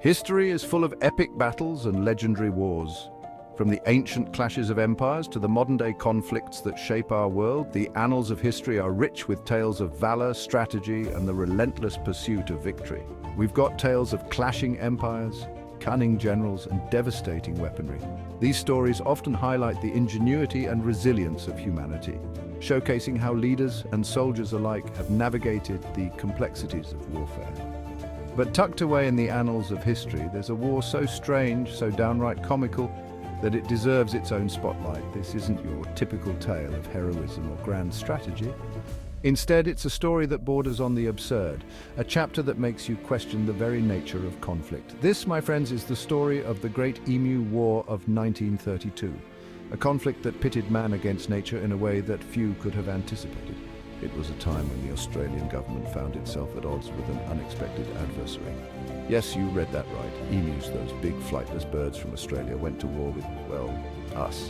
History is full of epic battles and legendary wars. From the ancient clashes of empires to the modern-day conflicts that shape our world, the annals of history are rich with tales of valor, strategy, and the relentless pursuit of victory. We've got tales of clashing empires, cunning generals, and devastating weaponry. These stories often highlight the ingenuity and resilience of humanity, showcasing how leaders and soldiers alike have navigated the complexities of warfare. But tucked away in the annals of history, there's a war so strange, so downright comical, that it deserves its own spotlight. This isn't your typical tale of heroism or grand strategy. Instead, it's a story that borders on the absurd, a chapter that makes you question the very nature of conflict. This, my friends, is the story of the Great Emu War of 1932, a conflict that pitted man against nature in a way that few could have anticipated. It was a time when the Australian government found itself at odds with an unexpected adversary. Yes, you read that right. Emus, those big flightless birds from Australia, went to war with, well, us.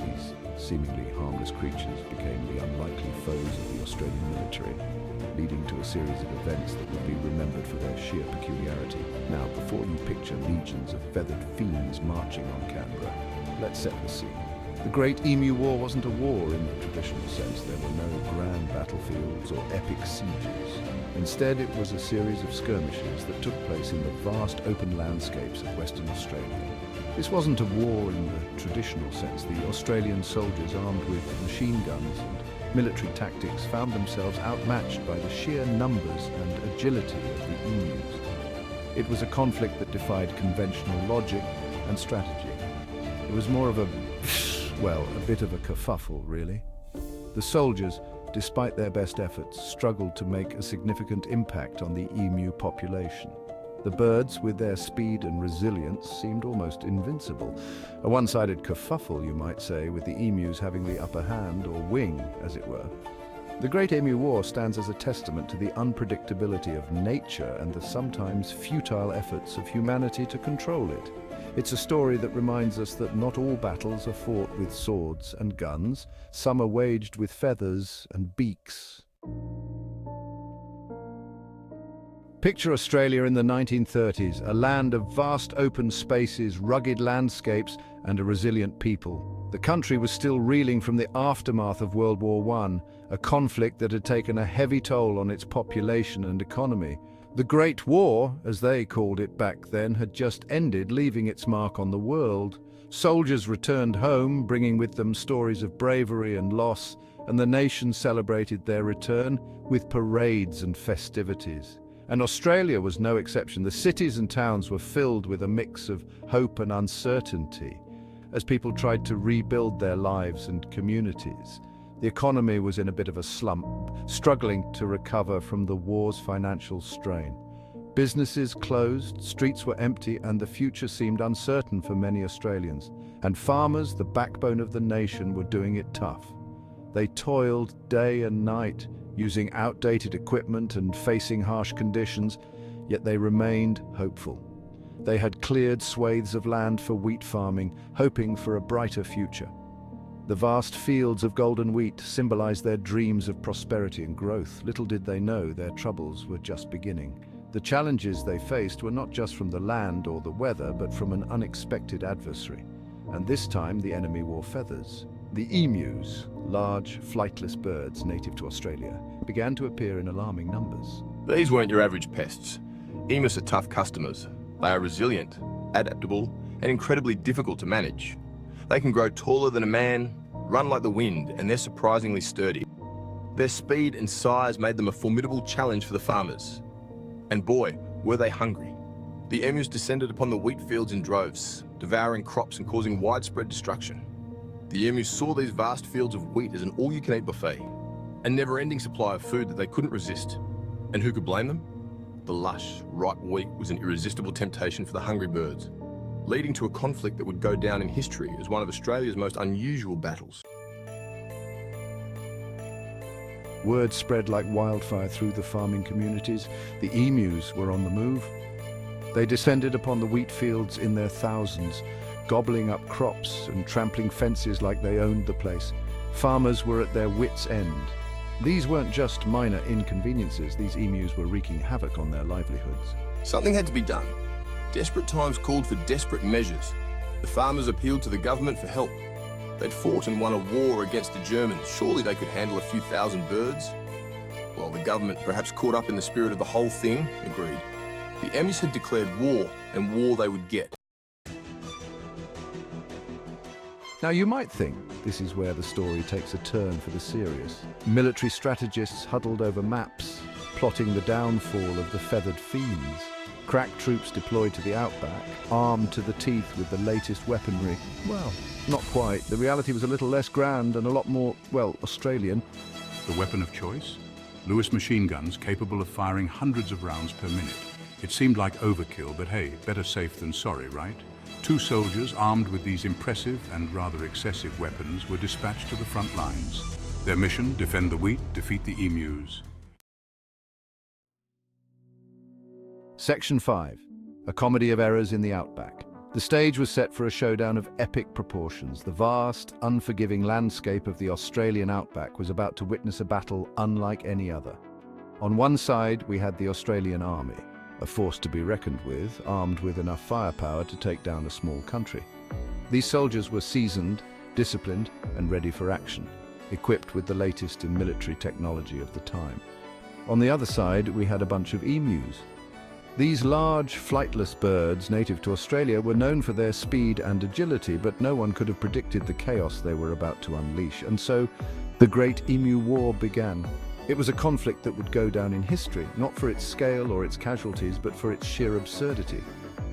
These seemingly harmless creatures became the unlikely foes of the Australian military, leading to a series of events that would be remembered for their sheer peculiarity. Now, before you picture legions of feathered fiends marching on Canberra, let's set the scene. The Great Emu War wasn't a war in the traditional sense. There were no grand battlefields or epic sieges. Instead, it was a series of skirmishes that took place in the vast open landscapes of Western Australia. This wasn't a war in the traditional sense. The Australian soldiers, armed with machine guns and military tactics, found themselves outmatched by the sheer numbers and agility of the emus. It was a conflict that defied conventional logic and strategy. It was more of a bit of a kerfuffle, really. The soldiers, despite their best efforts, struggled to make a significant impact on the emu population. The birds, with their speed and resilience, seemed almost invincible. A one-sided kerfuffle, you might say, with the emus having the upper hand, or wing, as it were. The Great Emu War stands as a testament to the unpredictability of nature and the sometimes futile efforts of humanity to control it. It's a story that reminds us that not all battles are fought with swords and guns. Some are waged with feathers and beaks. Picture Australia in the 1930s, a land of vast open spaces, rugged landscapes, and a resilient people. The country was still reeling from the aftermath of World War I, a conflict that had taken a heavy toll on its population and economy. The Great War, as they called it back then, had just ended, leaving its mark on the world. Soldiers returned home, bringing with them stories of bravery and loss, and the nation celebrated their return with parades and festivities. And Australia was no exception. The cities and towns were filled with a mix of hope and uncertainty as people tried to rebuild their lives and communities. The economy was in a bit of a slump, struggling to recover from the war's financial strain. Businesses closed, streets were empty, and the future seemed uncertain for many Australians. And farmers, the backbone of the nation, were doing it tough. They toiled day and night, using outdated equipment and facing harsh conditions, yet they remained hopeful. They had cleared swathes of land for wheat farming, hoping for a brighter future. The vast fields of golden wheat symbolized their dreams of prosperity and growth. Little did they know their troubles were just beginning. The challenges they faced were not just from the land or the weather, but from an unexpected adversary. And this time the enemy wore feathers. The emus, large, flightless birds native to Australia, began to appear in alarming numbers. These weren't your average pests. Emus are tough customers. They are resilient, adaptable, and incredibly difficult to manage. They can grow taller than a man, run like the wind, and they're surprisingly sturdy. Their speed and size made them a formidable challenge for the farmers. And boy, were they hungry. The emus descended upon the wheat fields in droves, devouring crops and causing widespread destruction. The emus saw these vast fields of wheat as an all-you-can-eat buffet, a never-ending supply of food that they couldn't resist. And who could blame them? The lush, ripe wheat was an irresistible temptation for the hungry birds, leading to a conflict that would go down in history as one of Australia's most unusual battles. Word spread like wildfire through the farming communities. The emus were on the move. They descended upon the wheat fields in their thousands, gobbling up crops and trampling fences like they owned the place. Farmers were at their wits' end. These weren't just minor inconveniences. These emus were wreaking havoc on their livelihoods. Something had to be done. Desperate times called for desperate measures. The farmers appealed to the government for help. They'd fought and won a war against the Germans. Surely they could handle a few thousand birds? Well, the government, perhaps caught up in the spirit of the whole thing, agreed. The emus had declared war, and war they would get. Now you might think this is where the story takes a turn for the serious. Military strategists huddled over maps, plotting the downfall of the feathered fiends. Crack troops deployed to the outback, armed to the teeth with the latest weaponry. Well, not quite. The reality was a little less grand and a lot more, well, Australian. The weapon of choice? Lewis machine guns capable of firing hundreds of rounds per minute. It seemed like overkill, but hey, better safe than sorry, right? 2 soldiers armed with these impressive and rather excessive weapons were dispatched to the front lines. Their mission, defend the wheat, defeat the emus. Section 5. A comedy of errors in the outback. The stage was set for a showdown of epic proportions. The vast, unforgiving landscape of the Australian outback was about to witness a battle unlike any other. On one side, we had the Australian army, a force to be reckoned with, armed with enough firepower to take down a small country. These soldiers were seasoned, disciplined, and ready for action, equipped with the latest in military technology of the time. On the other side, we had a bunch of emus. These large, flightless birds, native to Australia, were known for their speed and agility, but no one could have predicted the chaos they were about to unleash. And so, the Great Emu War began. It was a conflict that would go down in history, not for its scale or its casualties, but for its sheer absurdity.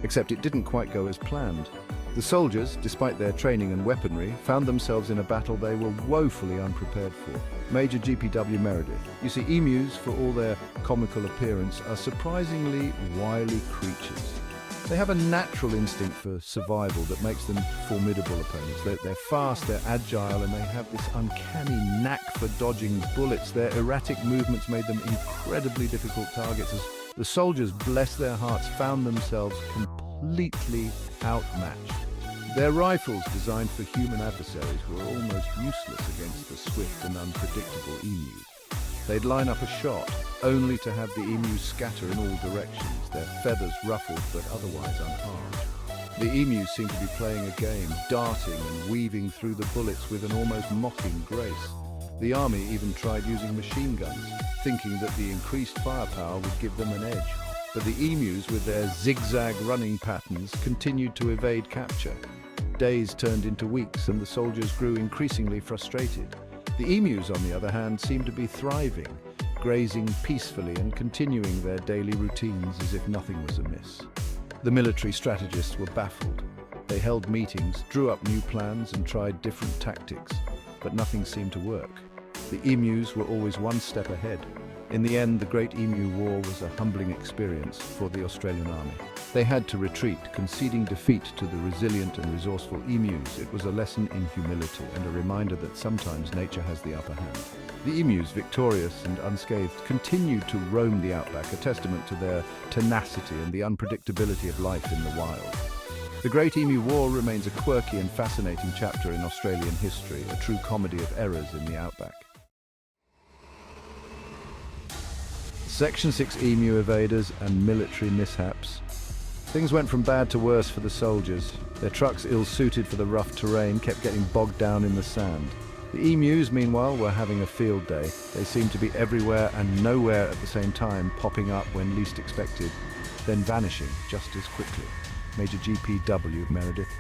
Except it didn't quite go as planned. The soldiers, despite their training and weaponry, found themselves in a battle they were woefully unprepared for. Major GPW Meredith. You see, emus, for all their comical appearance, are surprisingly wily creatures. They have a natural instinct for survival that makes them formidable opponents. They're fast, they're agile, and they have this uncanny knack for dodging bullets. Their erratic movements made them incredibly difficult targets as the soldiers, bless their hearts, found themselves completely outmatched. Their rifles, designed for human adversaries, were almost useless against the swift and unpredictable emus. They'd line up a shot, only to have the emus scatter in all directions, their feathers ruffled but otherwise unharmed. The emus seemed to be playing a game, darting and weaving through the bullets with an almost mocking grace. The army even tried using machine guns, thinking that the increased firepower would give them an edge. But the emus, with their zigzag running patterns, continued to evade capture. Days turned into weeks, and the soldiers grew increasingly frustrated. The emus, on the other hand, seemed to be thriving, grazing peacefully and continuing their daily routines as if nothing was amiss. The military strategists were baffled. They held meetings, drew up new plans, and tried different tactics, but nothing seemed to work. The emus were always one step ahead. In the end, the Great Emu War was a humbling experience for the Australian army. They had to retreat, conceding defeat to the resilient and resourceful emus. It was a lesson in humility and a reminder that sometimes nature has the upper hand. The emus, victorious and unscathed, continued to roam the outback, a testament to their tenacity and the unpredictability of life in the wild. The Great Emu War remains a quirky and fascinating chapter in Australian history, a true comedy of errors in the outback. Section 6 emu evaders and military mishaps. Things went from bad to worse for the soldiers. Their trucks, ill-suited for the rough terrain, kept getting bogged down in the sand. The emus, meanwhile, were having a field day. They seemed to be everywhere and nowhere at the same time, popping up when least expected, then vanishing just as quickly. Major GPW Meredith.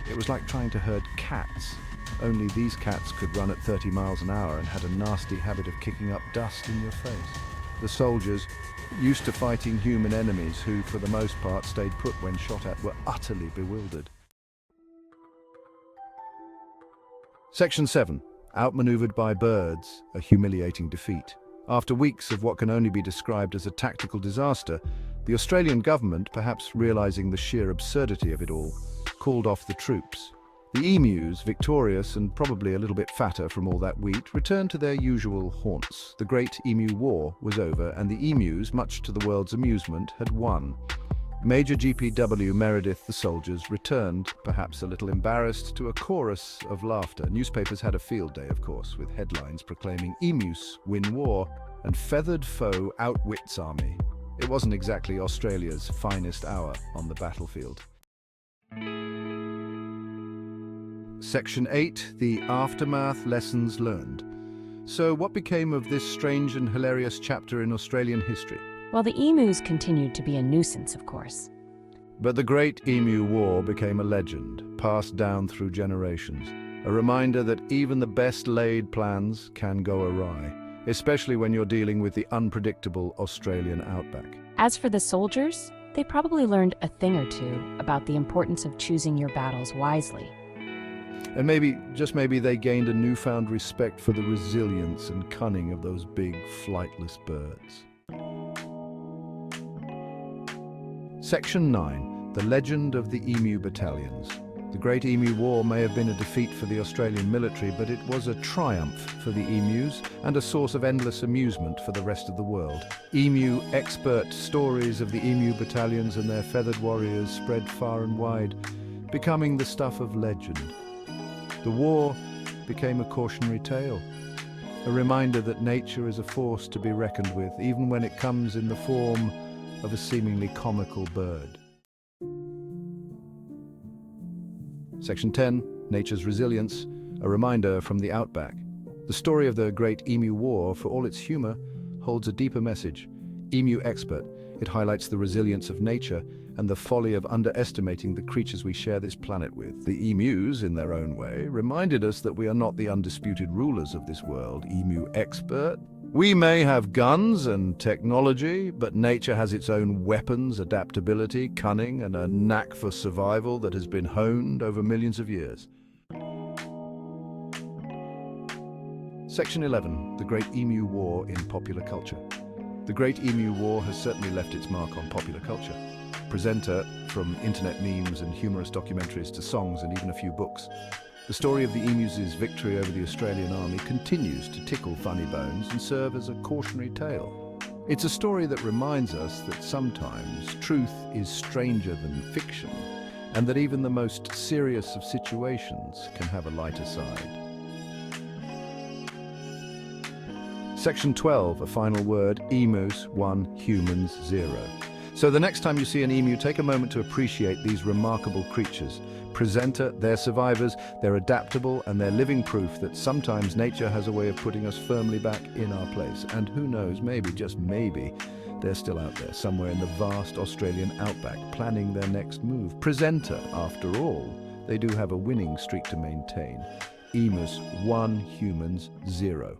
It was like trying to herd cats. Only these cats could run at 30 miles an hour and had a nasty habit of kicking up dust in your face. The soldiers, used to fighting human enemies who, for the most part, stayed put when shot at, were utterly bewildered. Section 7. Outmaneuvered by birds, a humiliating defeat. After weeks of what can only be described as a tactical disaster, the Australian government, perhaps realizing the sheer absurdity of it all, called off the troops. The emus, victorious and probably a little bit fatter from all that wheat, returned to their usual haunts. The Great Emu War was over, and the emus, much to the world's amusement, had won. Major GPW Meredith, the soldiers, returned, perhaps a little embarrassed, to a chorus of laughter. Newspapers had a field day, of course, with headlines proclaiming "Emus win war" and "Feathered foe outwits army." It wasn't exactly Australia's finest hour on the battlefield. Section 8, the aftermath lessons learned. So what became of this strange and hilarious chapter in Australian history? Well, the emus continued to be a nuisance, of course. But the Great Emu War became a legend, passed down through generations. A reminder that even the best laid plans can go awry, especially when you're dealing with the unpredictable Australian outback. As for the soldiers, they probably learned a thing or two about the importance of choosing your battles wisely. And maybe, just maybe, they gained a newfound respect for the resilience and cunning of those big, flightless birds. Section 9, the legend of the Emu Battalions. The Great Emu War may have been a defeat for the Australian military, but it was a triumph for the emus and a source of endless amusement for the rest of the world. Emu expert stories of the Emu Battalions and their feathered warriors spread far and wide, becoming the stuff of legend. The war became a cautionary tale, a reminder that nature is a force to be reckoned with, even when it comes in the form of a seemingly comical bird. Section 10, Nature's Resilience, a reminder from the outback. The story of the Great Emu War, for all its humor, holds a deeper message. Emu expert, it highlights the resilience of nature and the folly of underestimating the creatures we share this planet with. The emus, in their own way, reminded us that we are not the undisputed rulers of this world. Emu expert, we may have guns and technology, but nature has its own weapons, adaptability, cunning, and a knack for survival that has been honed over millions of years. Section 11, the Great Emu War in popular culture. The Great Emu War has certainly left its mark on popular culture. Presenter, from internet memes and humorous documentaries to songs and even a few books. The story of the emus' victory over the Australian army continues to tickle funny bones and serve as a cautionary tale. It's a story that reminds us that sometimes truth is stranger than fiction, and that even the most serious of situations can have a lighter side. Section 12, a final word, emus 1, humans 0. So the next time you see an emu, take a moment to appreciate these remarkable creatures. Presenter, they're survivors, they're adaptable, and they're living proof that sometimes nature has a way of putting us firmly back in our place. And who knows, maybe, just maybe, they're still out there, somewhere in the vast Australian outback, planning their next move. Presenter, after all, they do have a winning streak to maintain. Emus 1, humans 0.